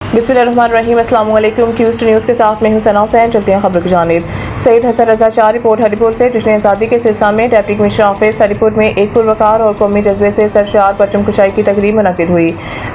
बिस्मिल्लाहिर्रहमानिर्रहीम। अस्सलाम वालेकुम। क्यूज़ न्यूज़ के साथ मैं हूं सना हुसैन। चलते हैं खबर की जानिब। सईद हसन रजा शाह रिपोर्ट हरीपुर से। जश्न आज़ादी के सिलसिले में डिप्टी कमिश्नर ऑफिस हरीपुर में एक पुरवकार और कौमी जज्बे से सरशार परचम कुशाई की तकरीब मुनक्किद हुई,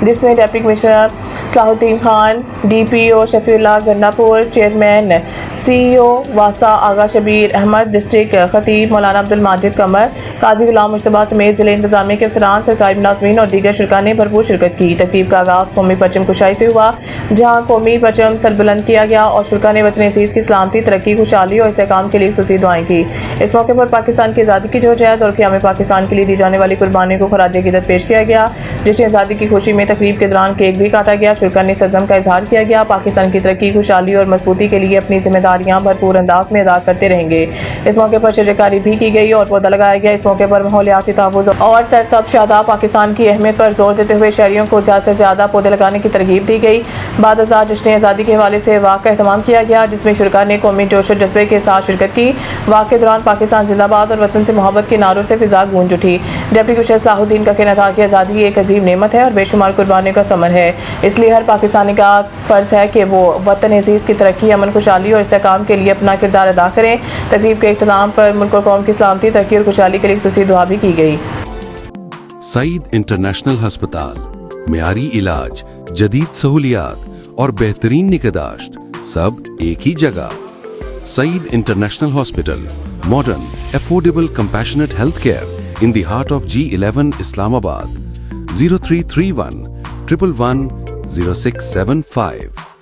जिसमें deputy commissioner Salahuddin Khan, DPO Shafiullah Gandapur, chairman CEO वासा आगा शबीर अहमद, डिस्ट्रिक्ट खतीब मौलाना अब्दुल माजिद कमर, काजी गुलाम मुश्तबा समेत जिले इंतजामिया के अफसरान, सरकारी मुलाजमीन और दीगर शुरका ने भरपूर शिरकत की। तकरीब का आगाज़ कौमी परचम कुशाई से हुआ, जहाँ कौमी परचम सरबुलंद किया गया और शुरका ने वतन अज़ीज़ की सलामती, तरक्की, खुशहाली और इस्तेहकाम के लिए खुसूसी दुआएं की। इस मौके पर पाकिस्तान की आज़ादी की जदोजहद और क़याम पाकिस्तान के लिए दी जाने वाली कुर्बानी को खराज अक़ीदत पेश किया गया। जश्न आज़ादी की खुशी में तकरीब के दौरान केक भी काटा गया। शुरका ने सज़म का इजहार किया गया, पाकिस्तान की तरक्की, खुशहाली और मजबूती के लिए अपनी जिम्मेदारियाँ भरपूर अंदाज में अदा करते रहेंगे। इस मौके पर शजरकारी भी की गई और पौधा लगाया गया। इस मौके पर माहौलियाती तहफ़्फ़ुज़ और सरसब्ज़ शादाब पाकिस्तान की अहमियत पर जोर देते हुए शहरियों को ज़्यादा से ज़्यादा पौधे लगाने की तरगीब दी गई। बाद अज़ां जश्न आज़ादी के हवाले से वाक़ का एहतमाम किया गया, जिसमें शुरका ने कौमी जोश और जज्बे के साथ शिरकत की। वाक़ के दौरान पाकिस्तान जिंदाबाद और वतन से मोहब्बत के नारों से फिज़ा गूंज उठी। डिप्टी कमिश्नर सलाहुद्दीन का कहना था कि आज़ादी एक अजीम नेमत है और बेशुमार कुर्बानियों का समर है, इसलिए हर पाकिस्तानी का फ़र्ज़ है कि वो वतन अज़ीज़ की तरक्की, अमन, खुशहाली और इस्तेहकाम के लिए अपना किरदार अदा करें। तकरीब के इख्तिताम पर मुल्क और कौम की सलामती, तरक्की और खुशहाली के लिए खुसूसी दुआ भी की गई। सईद इंटरनेशनल हस्पताल, मेयारी इलाज, जदीद सहूलियात और बेहतरीन निगहदाश्त सब एक ही जगह। Saeed International Hospital, modern, affordable, compassionate health care in the heart of G11 Islamabad. 0331 111 0675